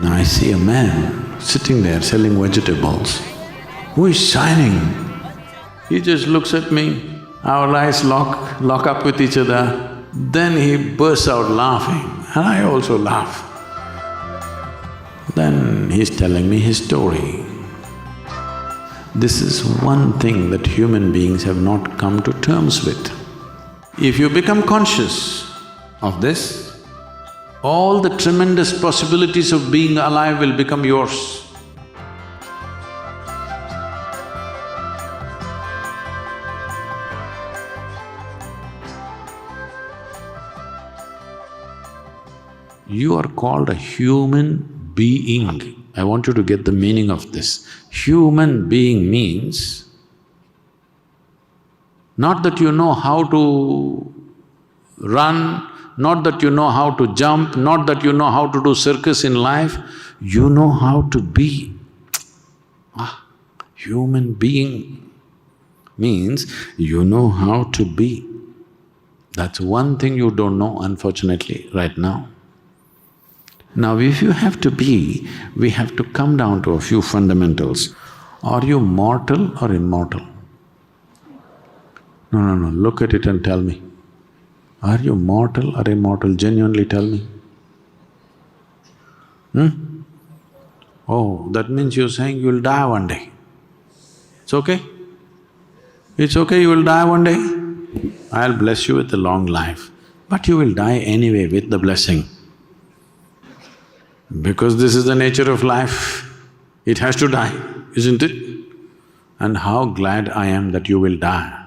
Now I see a man sitting there selling vegetables who is shining. He just looks at me, our eyes lock up with each other, then he bursts out laughing and I also laugh. Then he's telling me his story. This is one thing that human beings have not come to terms with. If you become conscious of this, all the tremendous possibilities of being alive will become yours. You are called a human being. I want you to get the meaning of this. Human being means not that you know how to run, not that you know how to jump, not that you know how to do circus in life, you know how to be. Human being means you know how to be. That's one thing you don't know, unfortunately, right now. Now, if you have to be, we have to come down to a few fundamentals. Are you mortal or immortal? No, look at it and tell me. Are you mortal or immortal? Genuinely tell me. Oh, that means you're saying you'll die one day. It's okay? It's okay, you will die one day? I'll bless you with a long life, but you will die anyway with the blessing. Because this is the nature of life, it has to die, isn't it? And how glad I am that you will die.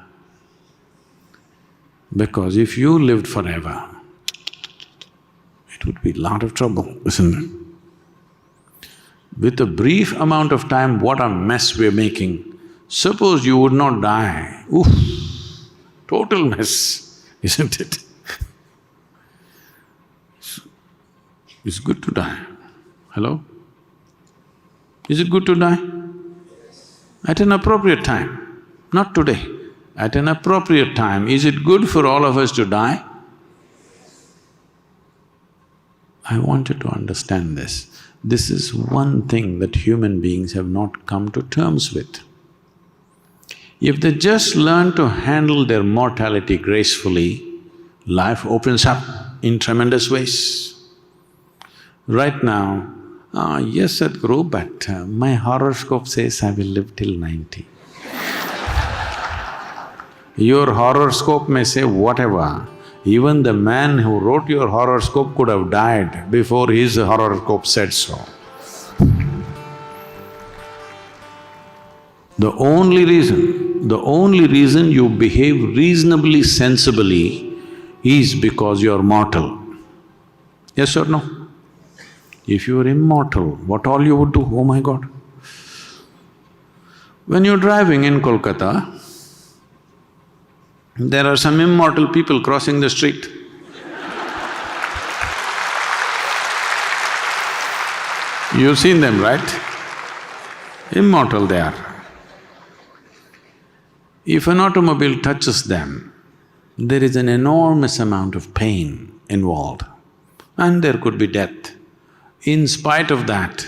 Because if you lived forever, it would be a lot of trouble, isn't it? With a brief amount of time, what a mess we're making. Suppose you would not die, oof, total mess, isn't it? It's good to die. Hello? Is it good to die? At an appropriate time, not today. At an appropriate time, is it good for all of us to die? I want you to understand this. This is one thing that human beings have not come to terms with. If they just learn to handle their mortality gracefully, life opens up in tremendous ways. Right now, yes, Sadhguru, but my horoscope says I will live till 90. Your horoscope may say whatever, even the man who wrote your horoscope could have died before his horoscope said so. The only reason you behave reasonably sensibly is because you're mortal. Yes or no? If you were immortal, what all you would do, oh my God. When you're driving in Kolkata, there are some immortal people crossing the street. You've seen them, right? Immortal they are. If an automobile touches them, there is an enormous amount of pain involved and there could be death. In spite of that,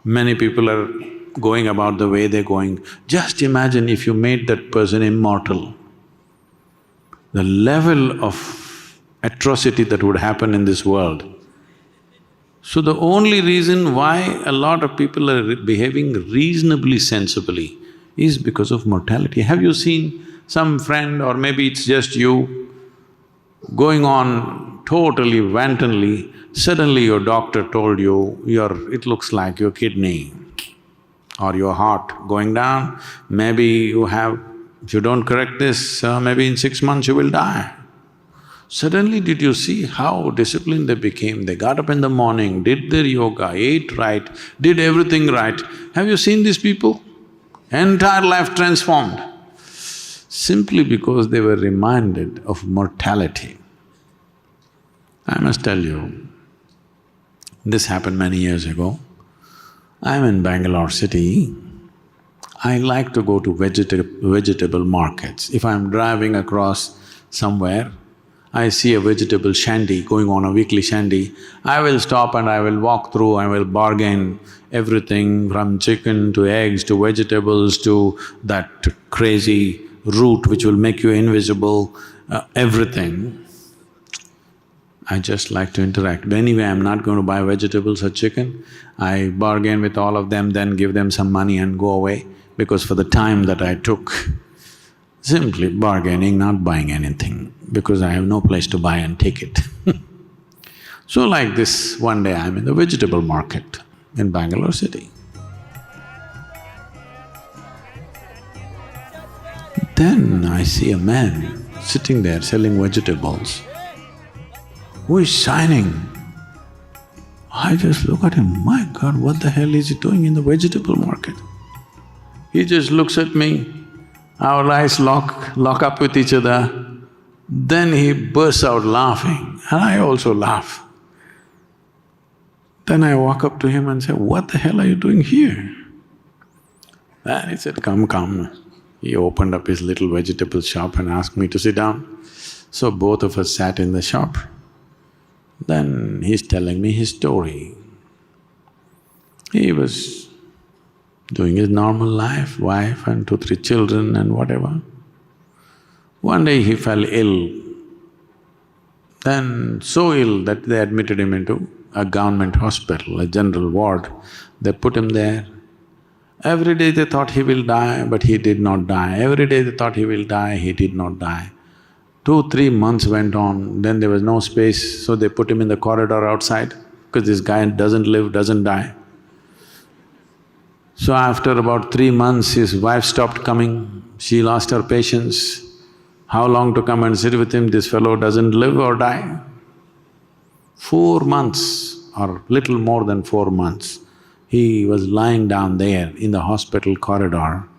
many people are going about the way they're going. Just imagine if you made that person immortal, the level of atrocity that would happen in this world. So the only reason why a lot of people are behaving reasonably sensibly is because of mortality. Have you seen some friend, or maybe it's just you, going on totally wantonly, suddenly your doctor told you, it looks like your kidney or your heart going down, maybe you have… if you don't correct this, maybe in 6 months you will die. Suddenly did you see how disciplined they became? They got up in the morning, did their yoga, ate right, did everything right. Have you seen these people? Entire life transformed, simply because they were reminded of mortality. I must tell you, this happened many years ago. I'm in Bangalore city. I like to go to vegetable markets. If I'm driving across somewhere, I see a vegetable shandy going on, a weekly shandy, I will stop and I will walk through, I will bargain everything from chicken to eggs to vegetables to that crazy root which will make you invisible, everything. I just like to interact. But anyway, I'm not going to buy vegetables or chicken. I bargain with all of them, then give them some money and go away, because for the time that I took, simply bargaining, not buying anything, because I have no place to buy and take it. So like this, one day I'm in the vegetable market in Bangalore city. Then I see a man sitting there selling vegetables, who is shining. I just look at him, my God, what the hell is he doing in the vegetable market? He just looks at me, our eyes lock up with each other, then he bursts out laughing and I also laugh. Then I walk up to him and say, what the hell are you doing here? And he said, come, come. He opened up his little vegetable shop and asked me to sit down. So both of us sat in the shop. Then he's telling me his story. He was doing his normal life, wife and 2-3 children and whatever. One day he fell ill, then so ill that they admitted him into a government hospital, a general ward. They put him there. Every day they thought he will die, but he did not die. Every day they thought he will die, he did not die. 2-3 months went on, then there was no space, so they put him in the corridor outside, because this guy doesn't live, doesn't die. So after about 3 months, his wife stopped coming, she lost her patience. How long to come and sit with him, this fellow doesn't live or die? 4 months or little more than 4 months, he was lying down there in the hospital corridor.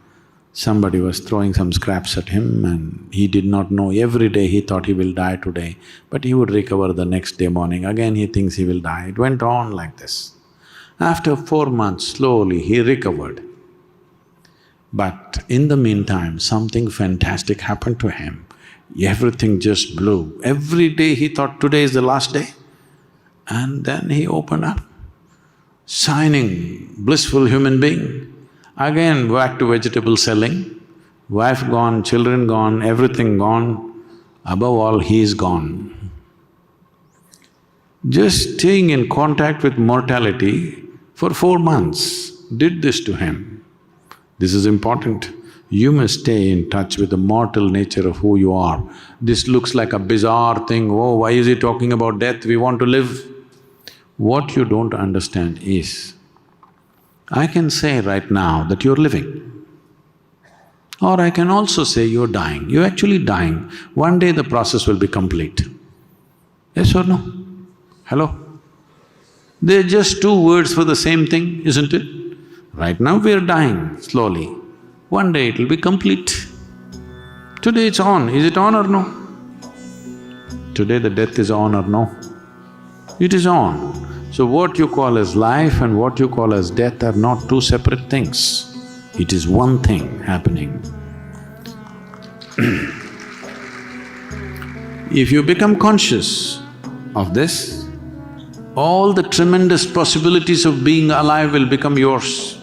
Somebody was throwing some scraps at him and he did not know. Every day he thought he will die today, but he would recover the next day morning. Again he thinks he will die. It went on like this. After 4 months, slowly he recovered. But in the meantime, something fantastic happened to him. Everything just blew. Every day he thought today is the last day. And then he opened up, shining, blissful human being. Again back to vegetable selling, wife gone, children gone, everything gone, above all he is gone. Just staying in contact with mortality for 4 months did this to him. This is important. You must stay in touch with the mortal nature of who you are. This looks like a bizarre thing, oh, why is he talking about death, we want to live. What you don't understand is, I can say right now that you're living, or I can also say you're dying. You're actually dying. One day the process will be complete. Yes or no? Hello? They're just 2 words for the same thing, isn't it? Right now we're dying slowly. One day it'll be complete. Today it's on. Is it on or no? Today the death is on or no? It is on. So what you call as life and what you call as death are not 2 separate things. It is one thing happening. If you become conscious of this, all the tremendous possibilities of being alive will become yours.